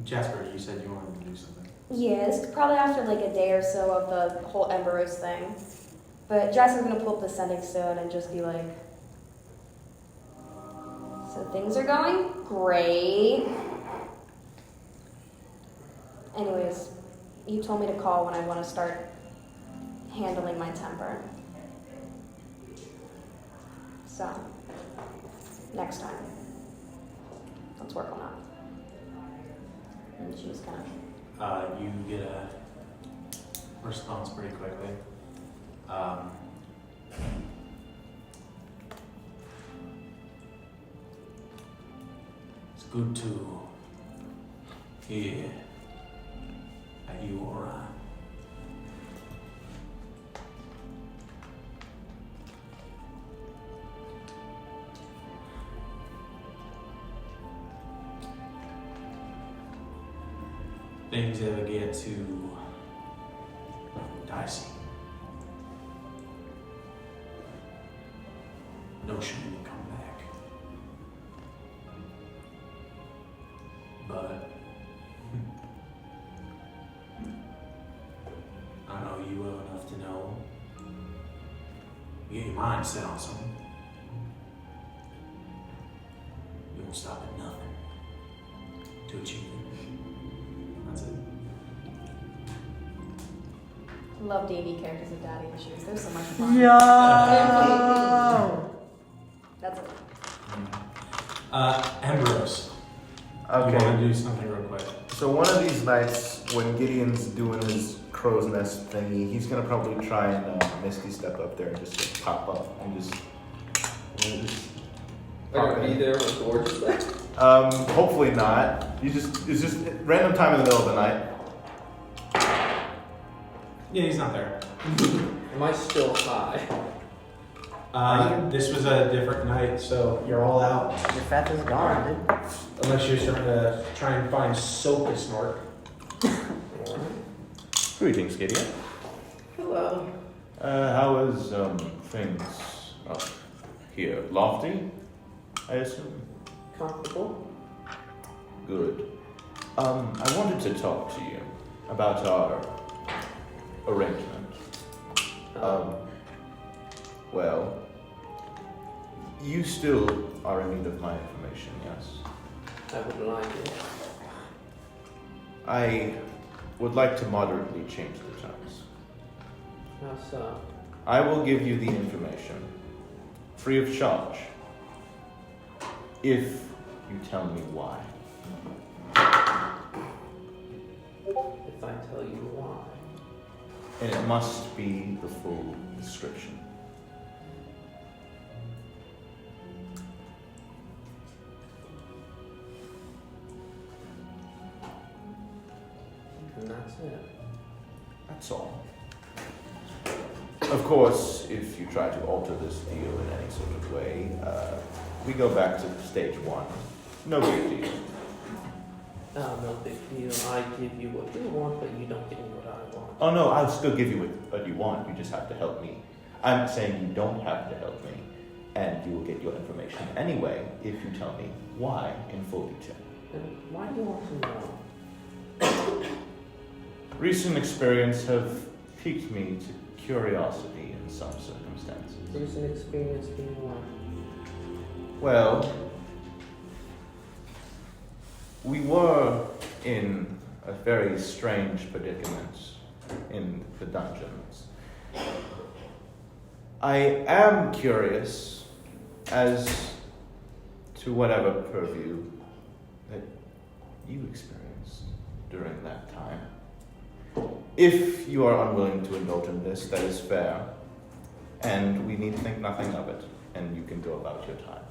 Jasper, you said you wanted to do something. Yes, probably after like a day or so of the whole Emberos thing. But Jasper's gonna pull up the sending stone and just be like, so things are going great. Anyways, you told me to call when I want to start handling my temper. So, next time, let's work on that. And she was kind of... You get a response pretty quickly. It's good to hear that you are things ever get too dicey. Notion you will come back. But I know you well enough to know you get your mind set on something. You won't stop at nothing to achieve it. That's it. Love D&D characters with daddy issues. They're so much fun. Yo! That's it. Ambrose. You want Okay. to do something real quick? So one of these nights, when Gideon's doing his crow's nest thingy, he's gonna probably try and Misty step up there and just like, pop up and just. Are you gonna be there when the door is there? Hopefully not. It's just random time in the middle of the night. Yeah, he's not there. Am I still high? This was a different night, so you're all out. Your fat is gone, dude. Unless you're starting to try and find soap to snort. Greetings, Gideon. Hello. How is things up here? Lofty, I assume. Comfortable? Good. I wanted to talk to you about our arrangement. Well, you still are in need of my information, yes? I would like it. I would like to moderately change the terms. How so? I will give you the information, free of charge, if you tell me why. If I tell you why. And it must be the full description. And that's it. That's all. Of course, if you try to alter this deal in any sort of way, we go back to stage one. No big deal. Oh, no big deal. I give you what you want, but you don't give me what I want. Oh no, I'll still give you what you want. You just have to help me. I'm saying you don't have to help me, and you will get your information anyway if you tell me why in full detail. And why do you want to know? Recent experience have piqued me to curiosity in some circumstances. Recent experience being what? Well, we were in a very strange predicament in the dungeons. I am curious as to whatever purview that you experienced during that time. If you are unwilling to indulge in this, that is fair, and we need think nothing of it, and you can go about your time.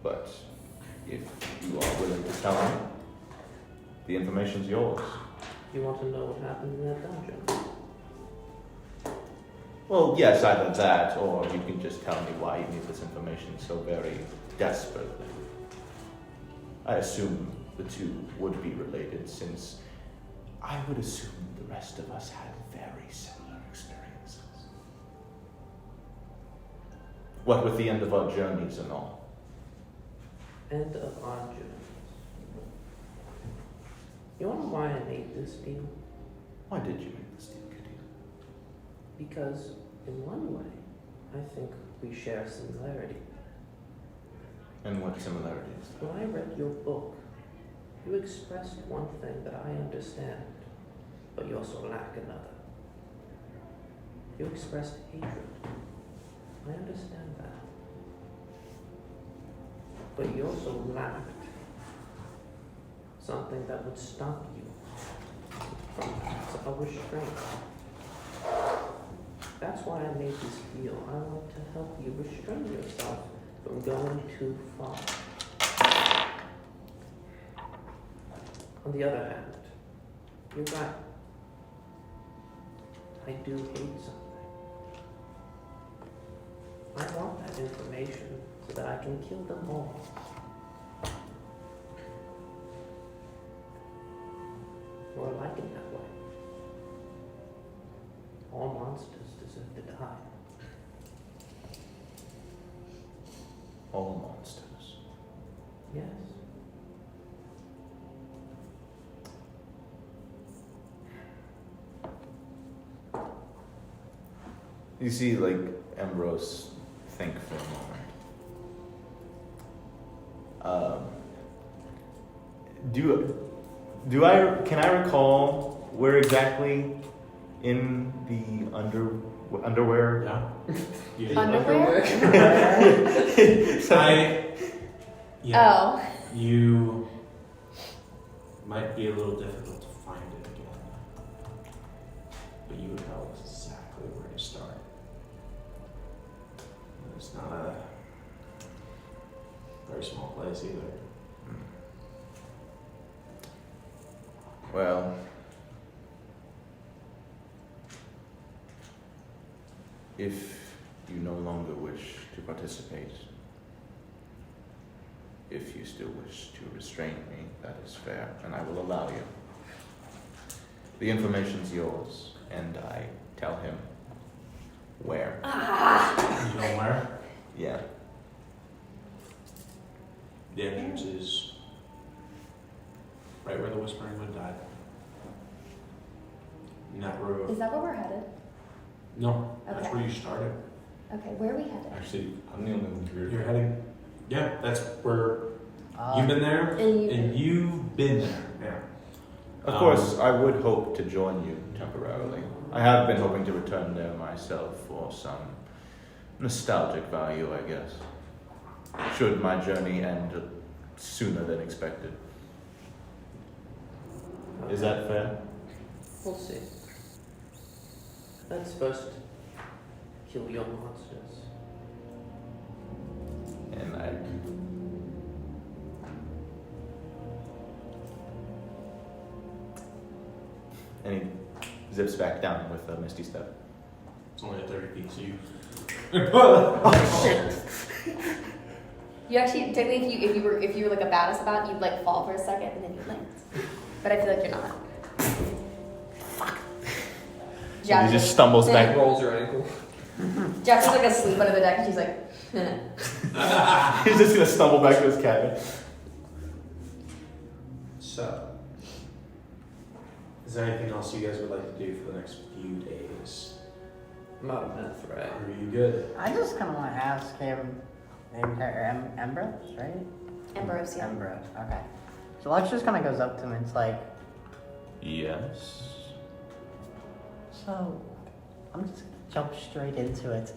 But if you are willing to tell me, the information's yours. You want to know what happened in that dungeon? Well, yes, either that, or you can just tell me why you need this information so very desperately. I assume the two would be related, since I would assume the rest of us had very similar experiences. What with the end of our journeys and all. end of our journey. You wanna know why I made this deal? Why did you make this deal, Kitty? Because in one way, I think we share a similarity. And what similarities? When I read your book, you expressed one thing that I understand, but you also lack another. You expressed hatred. I understand that. But you also lacked something that would stop you from a restraint. That's why I made this deal. I want to help you restrain yourself from going too far. On the other hand, you're right. I do hate something. I want that information so that I can kill them all. Or I like it that way. All monsters deserve to die. All monsters. Yes. You see, like, Ambrose think for a moment. Can I recall where exactly in the underwear? Yeah. You- Underwear? Yeah. Oh. You might be a little difficult to find it again, but you would know exactly where to start. It's not a very small place either. Well, if you no longer wish to participate, if you still wish to restrain me, that is fair, and I will allow you. The information's yours, and I tell him where. You know where? Yeah. The entrance is right where the Whispering Wood died. In that road. Is that where we're headed? No, that's Okay. where you started. Okay, where are we headed? Actually, I'm the only one here. You're heading. Yeah, that's where you've been there, and you've been there. Yeah. Of course, I would hope to join you temporarily. I have been hoping to return there myself for some nostalgic value, I guess. Should my journey end sooner than expected. Is that fair? We'll see. Let's first kill your monsters. And he zips back down with a misty step. It's only at 30 feet, so you. Oh shit! You actually, technically, if you were like a badass about it, you'd like fall for a second and then you'd land. But I feel like you're not. Fuck. He just stumbles back. Rolls your ankle. Jack's like asleep under the deck and she's like, He's just gonna stumble back to his cabin. So, is there anything else you guys would like to do for the next few days? Not a meth, right? Are you good? I just kind of want to ask him, maybe Ambrose, right? Ambrose, yeah. Ambrose, okay. So Lex just kind of goes up to him and it's like, Yes. so, I'm just gonna jump straight into it.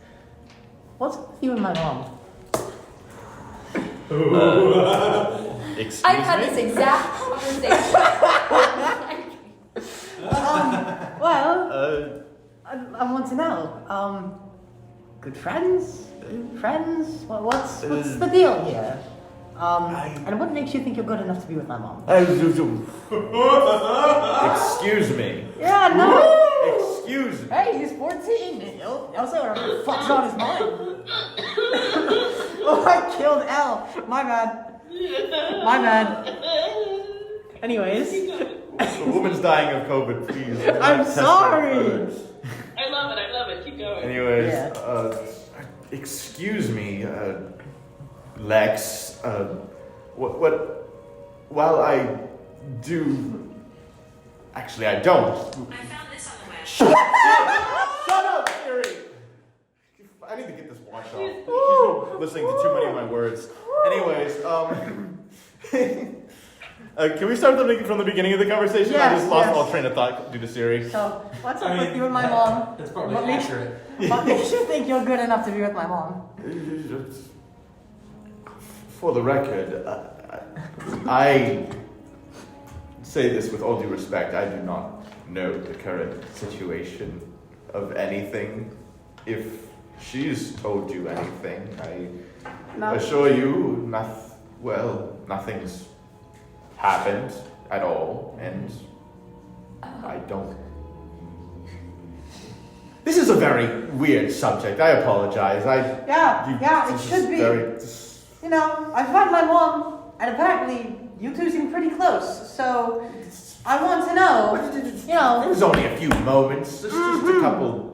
What's with you and my mom? Excuse I've had me? this exact conversation. Well, I want to know. Good friends? Friends? What's the deal here? And what makes you think you're good enough to be with my mom? Excuse me. Yeah, no! Excuse me. Hey, he's 14. He'll say whatever the fuck's on his mind. Oh, I killed L. My bad. My bad. Anyways. The woman's dying of COVID, please. I'm sorry. I love it, keep going. Anyways, Yeah. excuse me, Lex, While I do... Actually, I don't. I found this on the web. Shut up, Siri! I need to get this wash off. She's been listening to too many of my words. Anyways, can we start from the beginning of the conversation? I Yes, just lost yes. all train of thought due to Siri. So, what's up with you and my mom? That's probably What makes- accurate. What makes you think you're good enough to be with my mom? For the record, I say this with all due respect. I do not know the current situation of anything. If she's told you anything, I No. assure you, nothing's happened at all, and I don't. This is a very weird subject. I apologize. Yeah, it this is should be. You know, I found my mom, and apparently you two seem pretty close. So I want to know, you It know. was only a few moments, just a couple,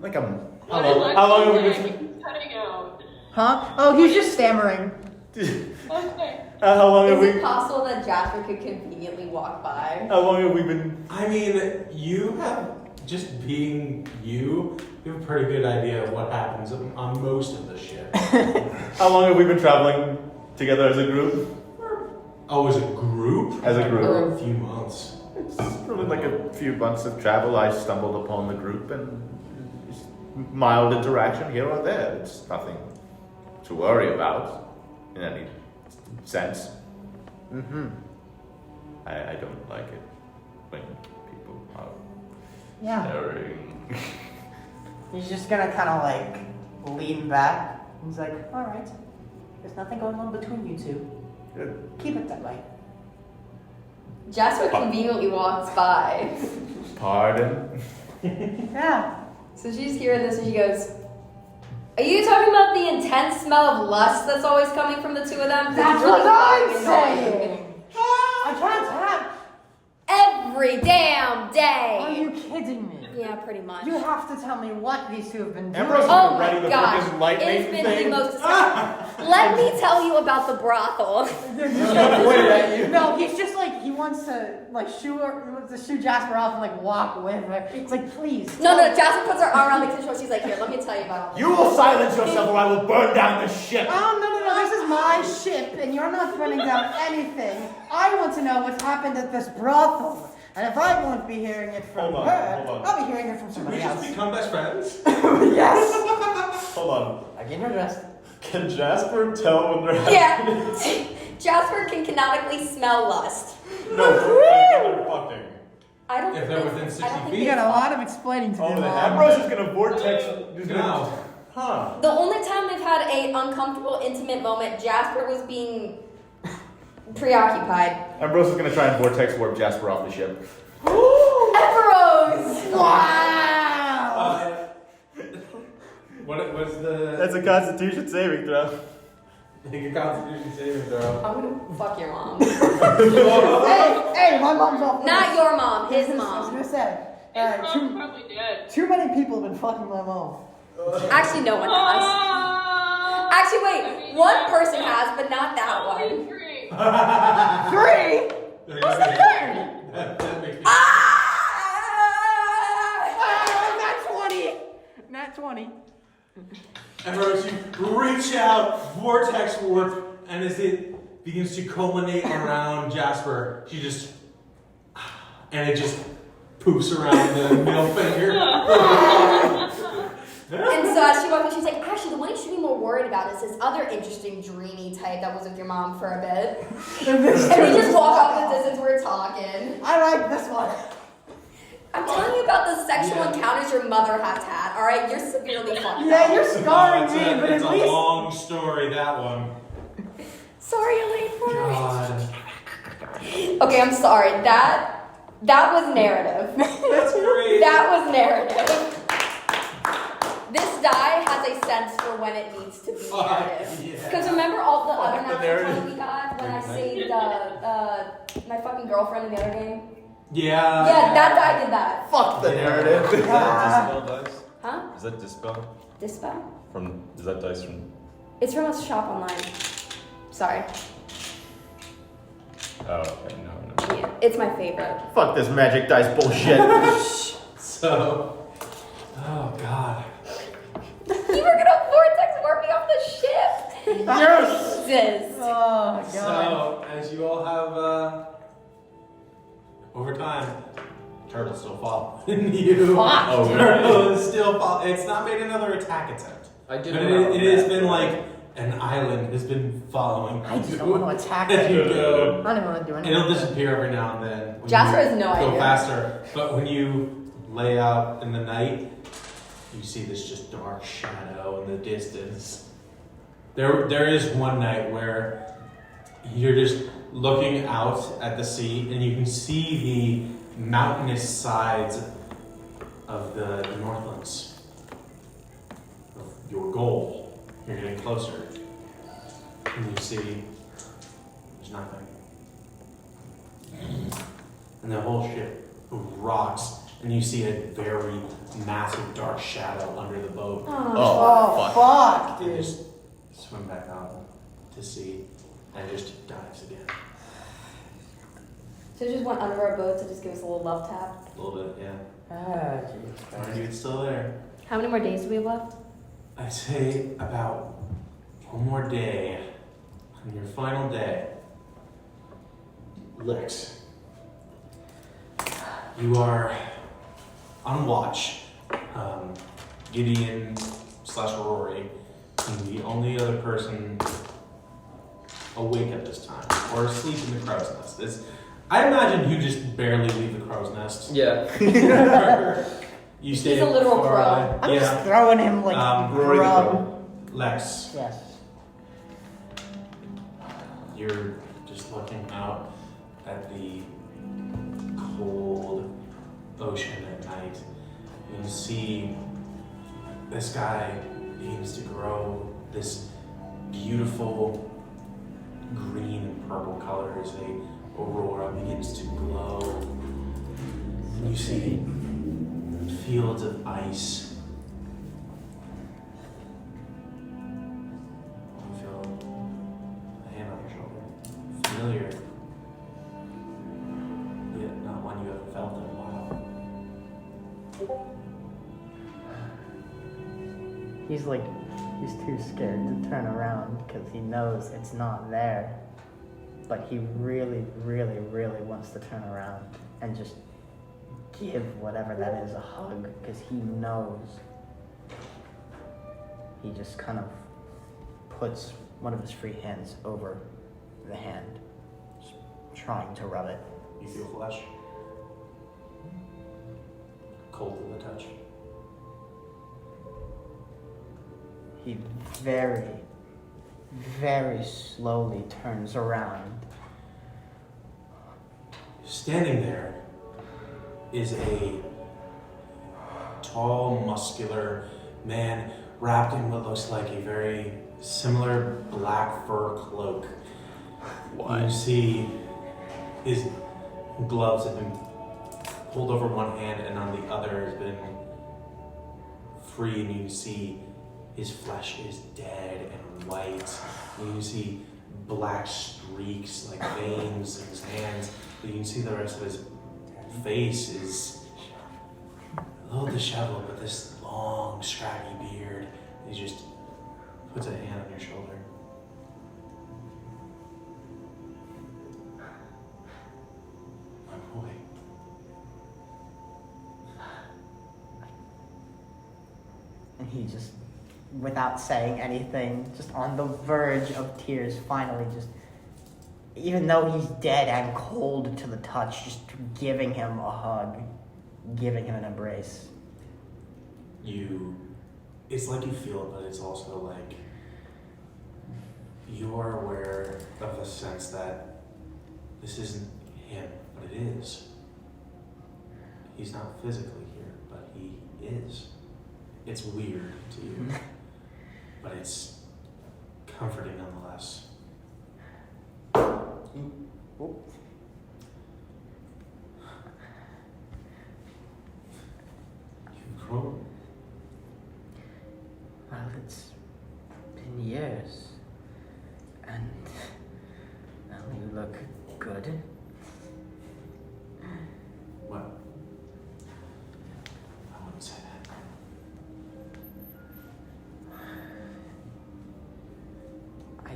like a. What How is long have we Lexi been? saying? Cutting out. Huh? Oh, he's just stammering. Okay. How long have Is we? it possible that Jasper could conveniently walk by? How long have we been? I mean, you have, just being you have a pretty good idea of what happens on most of the ship. How long have we been traveling together as a group? Oh, as a group? As a group. For a few months. It's really like a few months of travel. I stumbled upon the group and just mild interaction here or there. It's nothing to worry about in any sense. I don't like it when people are Yeah. staring. He's just gonna kind of like lean back. He's like, all right, there's nothing going on between you two. Keep it that way. Jasper conveniently walks by. Pardon? Yeah. So she's hearing this and she goes, "Are you talking about the intense smell of lust that's always coming from the two of them?" 'Cause That's it's really what I'm fucking annoying. saying. I can't have. Every damn day. Are you kidding me? Yeah, pretty much. You have to tell me what these two have been doing. Ambrose is Oh ready my to gosh, freaking lightning it's been thing. the most disgusting. Let me tell you about the brothel. They're just gonna point at you. No, he's just like he wants to like shoo Jasper off and like walk with her. It's like please. No, Jasper puts her arm around the control. She's like, "Here, let me tell you about all this." You will silence yourself or I will burn down the ship. Oh no, this is my ship and you're not burning down anything. I want to know what's happened at this brothel. And if I won't be hearing it from Hold on, her, hold on. I'll be hearing it from Did we somebody just else. become best friends? Yes. Hold on. I get her dressed. Can Jasper tell when they're Yeah. Jasper can canonically smell lust. No, they're fucking. I don't If think they're it's- within I 60 don't think feet. You it's got a lust. lot of explaining to do. Oh, the Mom. Ambrose is gonna vortex. He's gonna. No. Huh. The only time they've had a uncomfortable, intimate moment, Jasper was being preoccupied. Ambrose is gonna try and vortex warp Jasper off the ship. Emerose! Wow. What was the... That's a Constitution saving throw. Make a Constitution saving throw. I'm gonna fuck your mom. Hey, my mom's off. Not your mom, his I was mom. gonna say. His mom's probably dead. Too many people have been fucking my mom. Actually, no one has. Actually, wait, one person has, but not that Only one. 3. 3? Who's the third? That makes me... Nat 20. Ambrose, you reach out, vortex warp, and as it begins to culminate around Jasper, she just... And it just poops around the middle finger. And so as she walked in, she's like, "Actually, the one you should be more worried about is this other interesting dreamy type that was with your mom for a bit." And we just walk off the distance, we're talking. I like this one. I'm telling you about the sexual encounters your mother has had, alright? You're severely fucked Yeah, up. you're scarring me, but It's at a least. long story, that one. Sorry, Elaine, for it. God. Okay, I'm sorry. That was narrative. That's great. That was narrative. This die has a sense for when it needs to be narrative. Yeah. Because remember all the other the natural narrative. 20 we got when I saved my fucking girlfriend in the other game? Yeah. Yeah, that die did that. Fuck the narrative. Is that dispel dice? Huh? Is that dispel? Dispel? Is that dice from? It's from a shop online. Sorry. Oh, okay, no. Yeah, it's my favorite. Fuck this magic dice bullshit. So, oh god. You were gonna vortex warp me off the ship. Yes! Jesus. Oh god. So, as you all have, over time, turtle still follow you. Fuck. Oh, really? Turtle is still follow. It's not made another attack attempt. I did. But it has been like an island has been following I just you don't want to attack as you it. go. I don't want to do anything. It'll disappear every now and then. When Jasper you has no go idea. faster, but when you lay out in the night, you see this just dark shadow in the distance. There is one night where you're just looking out at the sea, and you can see the mountainous sides of the Northlands. Of your goal. You're getting closer, and you see there's nothing. And the whole ship rocks, and you see a very massive dark shadow under the boat. Oh, fuck, And dude. just swim back out to sea, and it just dives again. So just went under our boat to just give us a little love tap. A little bit, yeah. Ah, Jesus Mind Christ. you, it's still there. How many more days do we have left? I'd say about one more day. On your final day, Lex, you are on watch. Gideon / Rory, and the only other person awake at this time, or asleep in the crow's nest. I imagine you just barely leave the crow's nest. Yeah. You stay He's a literal far crow. away. I'm Yeah. just throwing him like Rory the grub. Lex, Yes. you're just looking out at the cold ocean at night. You can see the sky begins to grow this beautiful green and purple color as the aurora begins to glow. And you see fields of ice. You feel a hand on your shoulder. Familiar. Yet not one you haven't felt in a while. He's too scared to turn around because he knows it's not there. But he really, really, really wants to turn around and just give whatever that is a hug because he knows. He just kind of puts one of his free hands over the hand, just trying to rub it. You feel flesh. Cold to the touch. He very, very slowly turns around. Standing there is a tall, muscular man wrapped in what looks like a very similar black fur cloak. You see his gloves have been pulled over one hand and on the other has been free, and you can see his flesh is dead and white. And you can see black streaks like veins in his hands. But you can see the rest of his face is a little disheveled with this long, scraggy beard. He just puts a hand on your shoulder. My boy. And he just, without saying anything, just on the verge of tears, finally just, even though he's dead and cold to the touch, just giving him a hug, giving him an embrace. It's like you feel it, but it's also like you are aware of the sense that this isn't him, but it is. He's not physically here, but he is. It's weird to you, but it's comforting nonetheless. Oop. You've grown. Well, it's been years, and well, you look good. Well, I wouldn't say that. I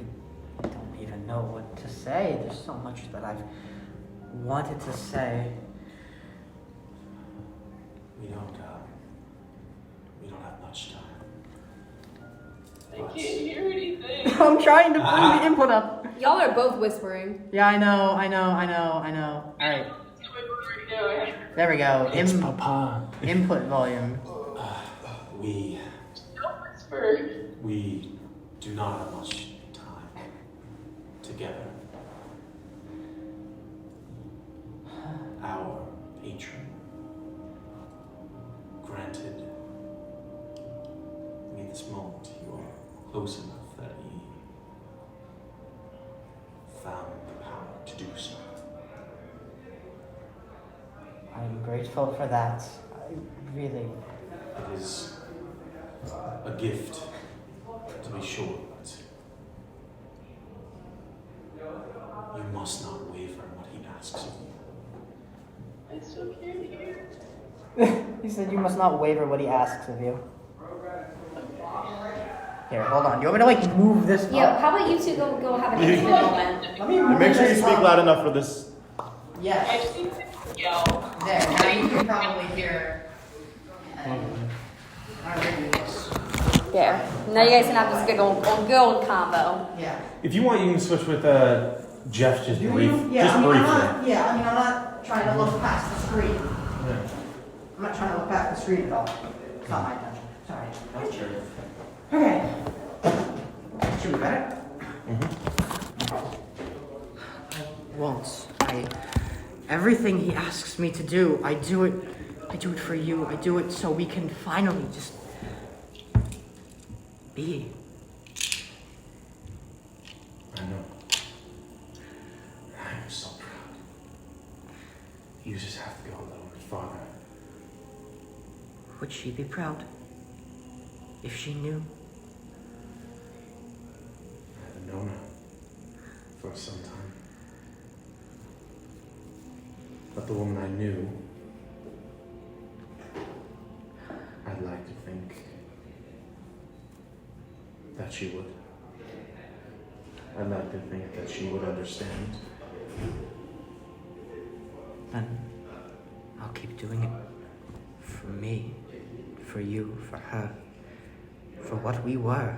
don't even know what to say. There's so much that I've wanted to say. We don't have much time. I can't hear anything. I'm trying to bring the input up. Y'all are both whispering. Yeah, I know. Alright, there we go. It's Papa. Input volume. We Don't whisper. we do not have much time together. Our patron granted me this moment. You are close enough that he found the power to do so. I'm grateful for that. I really. It is a gift, to be sure, but you must not waver in what he asks of you. I still can't hear. He said you must not waver what he asks of you. Here, hold on. Do you want me to like move this Yo, up? how about you two go have an intimate moment? Let me move Make sure you this speak up. loud enough for this. Yes. I've seen it yell. There. Now you can probably hear. There. Now you guys can have this good old combo. Yeah. If you want, you can switch with Jeff just Do brief, you? Yeah. just I mean, briefly. I'm not trying to look past the screen. I'm not trying to look past the screen at all. It's not my intention. Sorry. Okay. Should we better? I won't. Everything he asks me to do, I do it. I do it for you. I do it so we can finally just be. I know. I'm so proud. You just have to go a little bit farther. Would she be proud if she knew? I haven't known her for some time. But the woman I knew, I'd like to think that she would. I'd like to think that she would understand. Then I'll keep doing it. For me, for you, for her, for what we were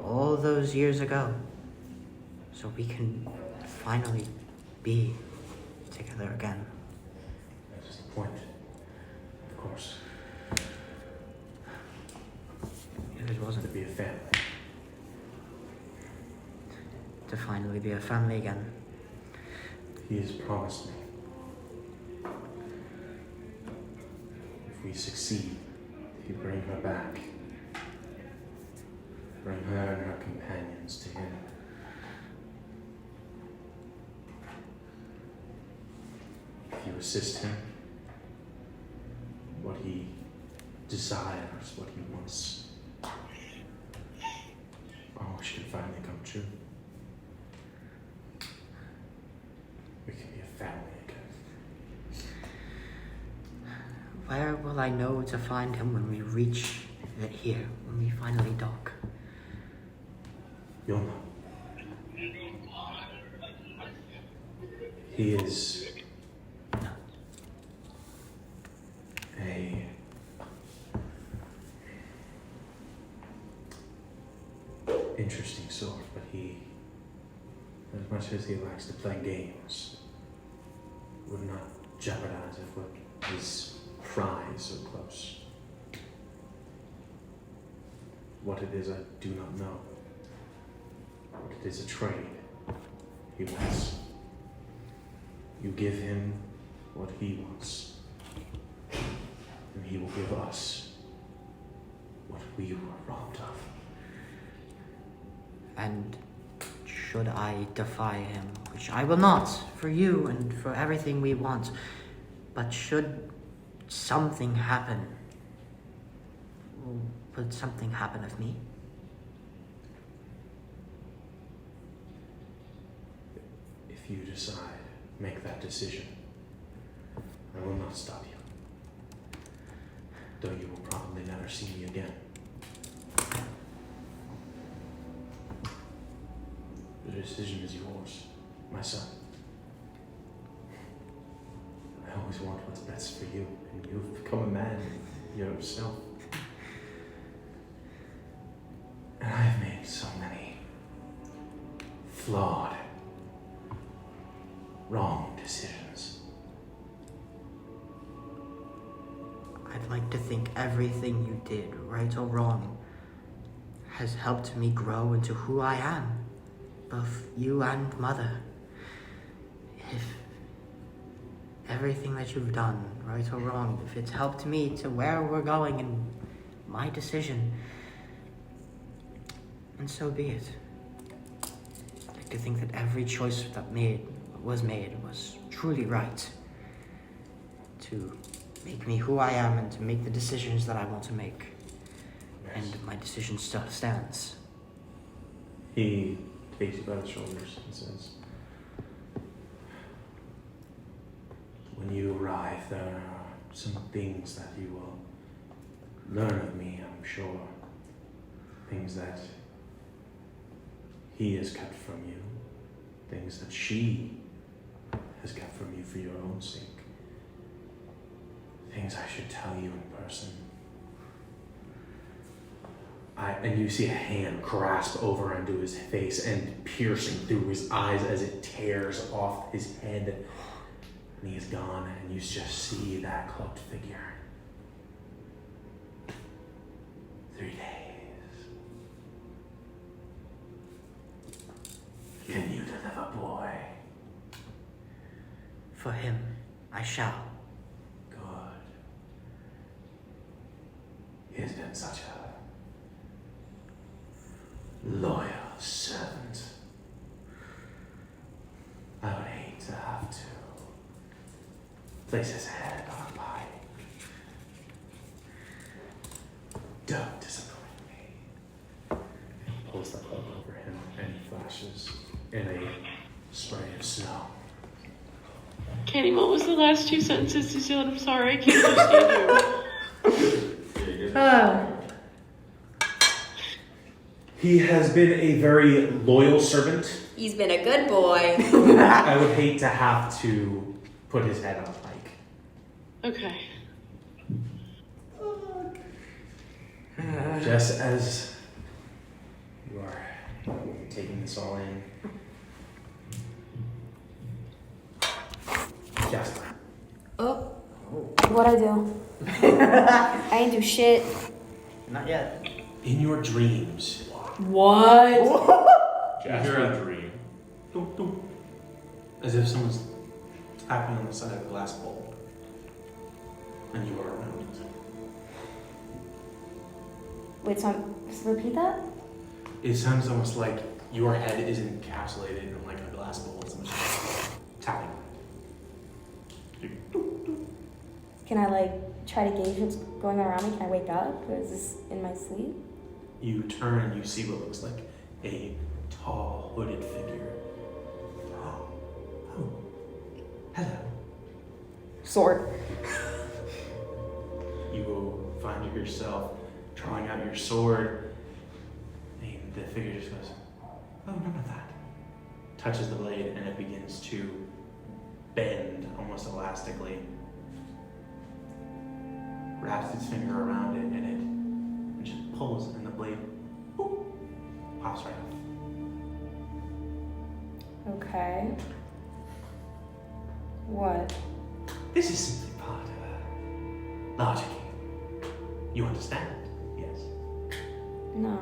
all those years ago. So we can finally be together again. That's the point, of course. If it wasn't To be a family. to finally be a family again. He has promised me. If we succeed, he'll bring her back. Bring her and her companions to him. If you assist him, what he desires, what he wants, our wish can finally come true. We can be a family again. Where will I know to find him when we reach it here, when we finally dock? You'll know. He is a interesting sort, but he, as much as he likes to play games, would not jeopardize it for his prize so close. What it is, I do not know. But it is a trade he wants. You give him what he wants, and he will give us what we were robbed of. And should I defy him, which I will not, for you and for everything we want, but should something happen, would something happen of me? If If you decide, make that decision, I will not stop you. Though you will probably never see me again. The decision is yours, my son. I always want what's best for you, and you've become a man yourself. And I've made so many flawed, wrong decisions. I'd like to think everything you did, right or wrong, has helped me grow into who I am. Both you and Mother. If everything that you've done, right or wrong, if it's helped me to where we're going in my decision, and so be it. I'd like to think that every choice that was made was truly right. To make me who I am and to make the decisions that I want to make. Yes. And my decision still stands. He takes you by the shoulders and says, when you arrive, there are some things that you will learn of me, I'm sure. Things that he has kept from you. Things that she has kept from you for your own sake. Things I should tell you in person. And you see a hand grasp over onto his face and piercing through his eyes as it tears off his head. And he is gone, and you just see that cloaked figure. 3 days. Can you deliver, boy? For him, I shall. Good. He has been such a loyal servant. I would hate to have to place his head on a pike. Don't disappoint me. He pulls the cloak over him and he flashes in a spray of snow. Kenny, what was the last 2 sentences you said? I'm sorry, I can't understand you. He has been a very loyal servant. He's been a good boy. I would hate to have to put his head on a pike. Okay. Just as you are taking this all in. Jasper. Oh. What'd I do? I didn't do shit. Not yet. In your dreams, What? You're a dream. doop, doop, as if someone's tapping on the side of a glass bowl, and you are around it. Wait, so repeat that? It sounds almost like your head is encapsulated in like a glass bowl. It's almost tapping on it. Doop, doop. Can I like try to gauge what's going on around me? Can I wake up? Or is this in my sleep? You turn and you see what looks like a tall, hooded figure. Oh, hello. Sword. You will find yourself drawing out your sword, and the figure just goes, oh, none of that. Touches the blade, and it begins to bend almost elastically. Wraps its finger around it, and it just pulls, and the blade boop, pops right off. Okay. What? This is simply part of a larger game. You understand? Yes. No.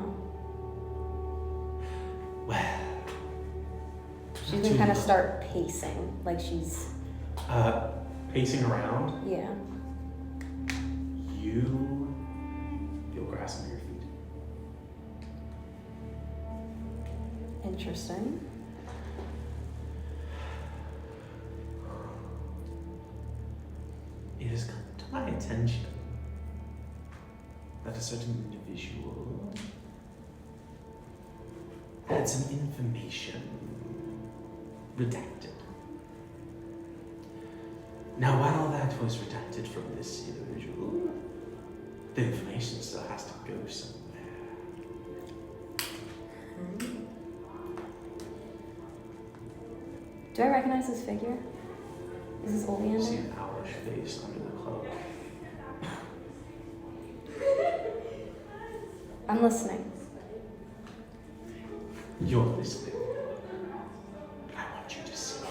Well. She's gonna kind of start pacing, like she's. Pacing around, Yeah. you feel grass under your feet. Interesting. It has come to my attention that a certain individual had some information redacted. Now, while that was redacted from this individual, the information still has to go somewhere. Do I recognize this figure? Is this You see Oleander? an owlish face under the cloak. I'm listening. You're listening. I want you to see.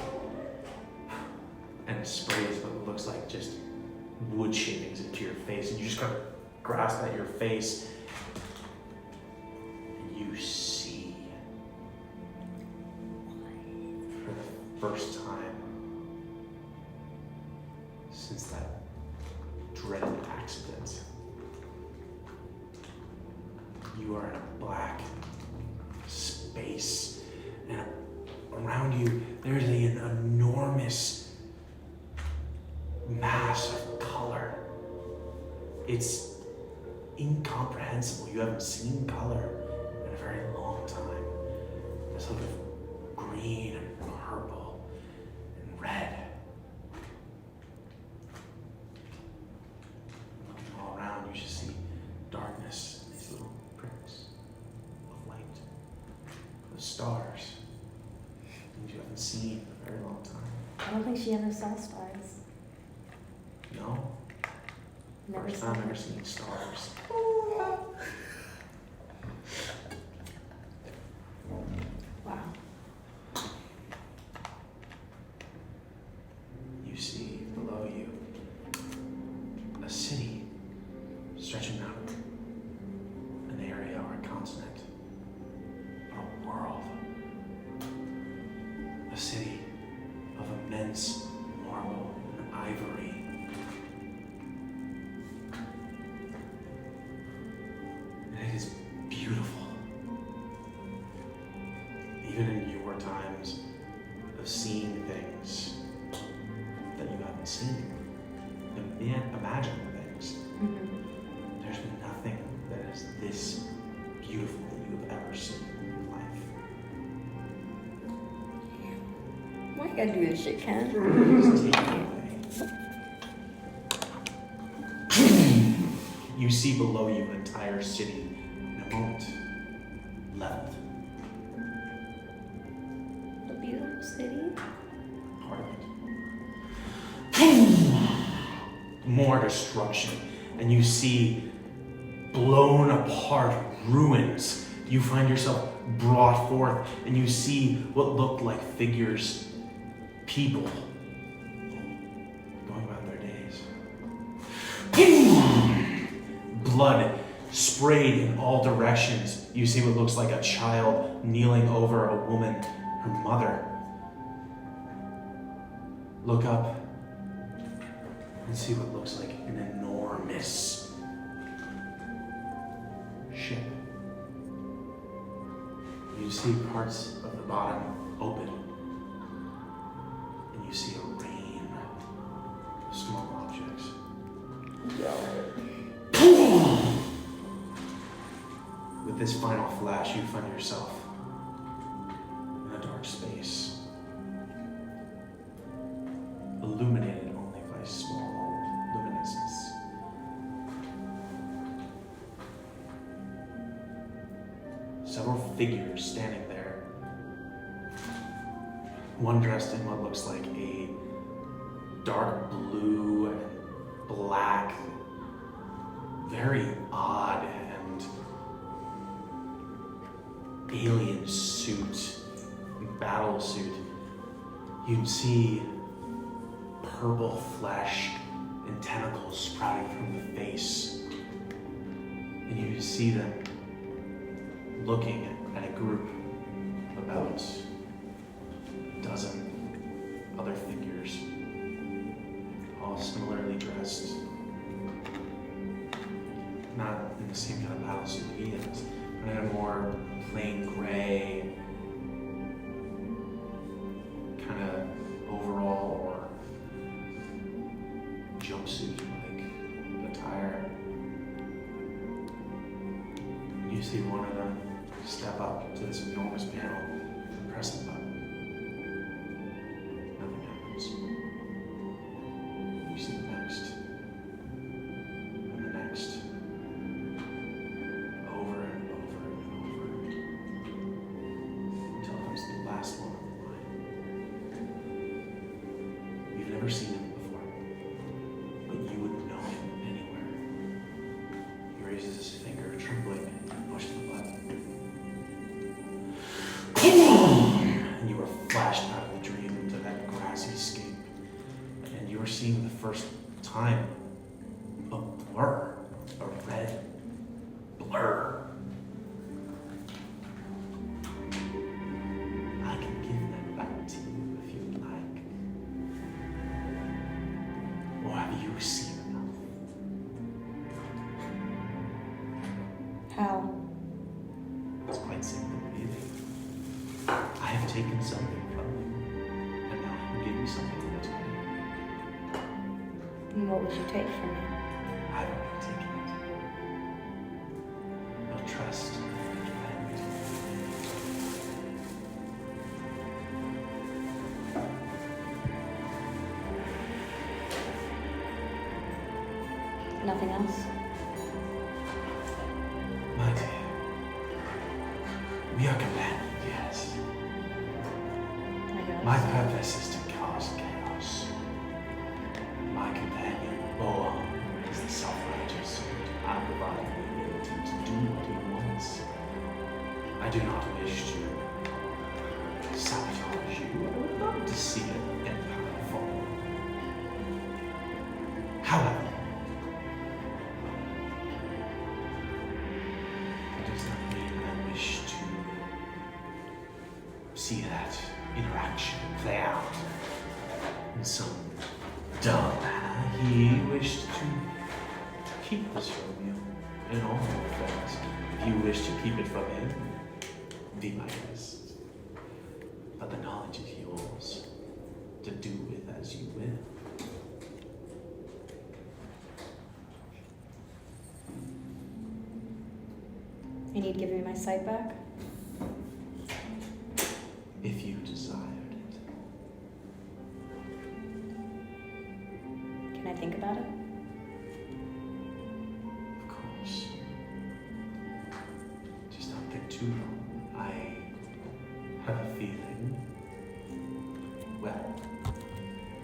And it sprays what looks like just wood shavings into your face, and you just kind of grasp at your face, and you see for the first time since that dreaded accident, you are in a black space, and around you there's an enormous mass of color. It's incomprehensible. You haven't seen color in a very long time. This sort of green and purple and red. Looking all around, you should see darkness, these little pricks of light, the stars, things you haven't seen in a very long time. I don't think she ever saw stars. No? Never First saw time them. ever seeing stars. Wow. You see below you a city stretching out an area or a continent, a world, a city of immense marble and ivory. And it is beautiful. Even in your times of seeing things that you haven't seen, imagining things, there's nothing that is this beautiful that you have ever seen in your life. Why you gotta do this shit, Ken? Just take it away. You see below you an entire city in a moment, leveled. The beautiful city. Part of it. More destruction, and you see blown apart ruins. You find yourself brought forth, and you see what looked like figures, people, going about their days. Blood sprayed in all directions. You see what looks like a child kneeling over a woman, her mother. Look up and see what looks like an enormous ship. You see parts of the bottom open, and you see a rain of small objects. With this final flash, you find yourself in a dark space, illuminated only by small luminescence. Several figures standing there. One dressed in what looks like a dark blue and black, very odd and alien suit, battle suit. You'd see purple flesh and tentacles sprouting from the face. And you see them looking at a group of about a dozen other figures, all similarly dressed. Not in the same kind of battle suit he is, but in a more plain gray kind of overall or jumpsuit-like attire. You see one of them step up to this enormous panel and press the button. seen him before, but you wouldn't know him anywhere. He raises his finger, trembling, and you push the button. And you are flashed out of the dream into that grassy scape, and you are seeing the first time a blur, a red blur. I can give that back to you if you'd like. Or have you seen enough? How? It's quite simple, really. I have taken something from you, and now I can give you something that's mine. And what would you take from me? I've already taken it. No trust, no friend. Nothing else? My dear, we are companions, yes. I guess. My purpose is to cause chaos. My companion, Boam, is the self-righteous. I provide the ability to do what he wants. I do not wish to sabotage you. I would love to see an empire fall. However, that does not mean I wish to see that interaction play out in some dumb manner. He wished to keep this from you in all effect. If you wish to keep it from him, be my guest. But the knowledge is yours to do with as you will. And you'd give me my sight back? If you desired it. Can I think about it? Of course. Just don't think too long. I have a feeling. Well,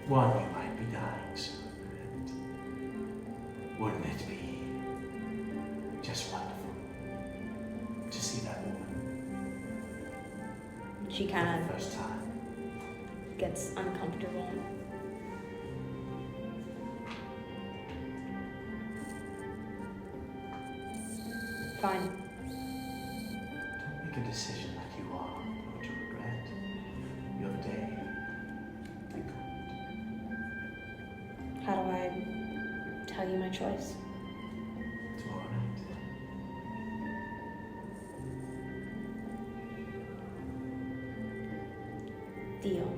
one, you might be dying soon, and wouldn't it be just wonderful to see that woman She for kind the of first time? gets uncomfortable. Fine. Don't make a decision that you are going to regret. Your day be good. How do I tell you my choice? Tomorrow night. Deal.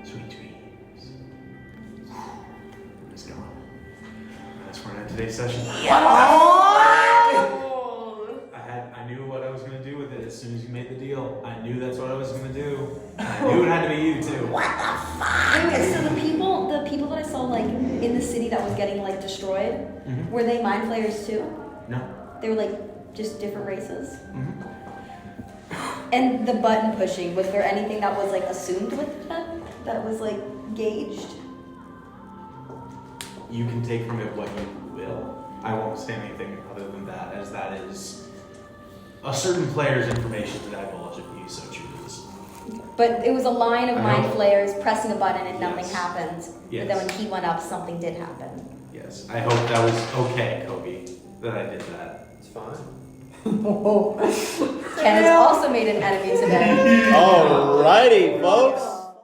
Sweet dreams. It's gone. That's for today's session. I knew what I was gonna do with it as soon as you made the deal. I knew that's what I was gonna do. I knew it had to be you too. Okay, so the people that I saw like in the city that was getting like destroyed, Mhm. were they mind flayers too? No. They were like just different races. Mm-hmm. And the button pushing, was there anything that was like assumed with that? That was like gauged? You can take from it what you will. I won't say anything other than that, as that is a certain player's information to divulge if you so choose. But it was a line of I mind hope- flayers pressing a button and nothing Yes. happened. Yes. But then when he went up, something did happen. Yes, I hope that was okay, Kobe, that I did that. It's fine. Ken has also made an enemy today. Alrighty, folks.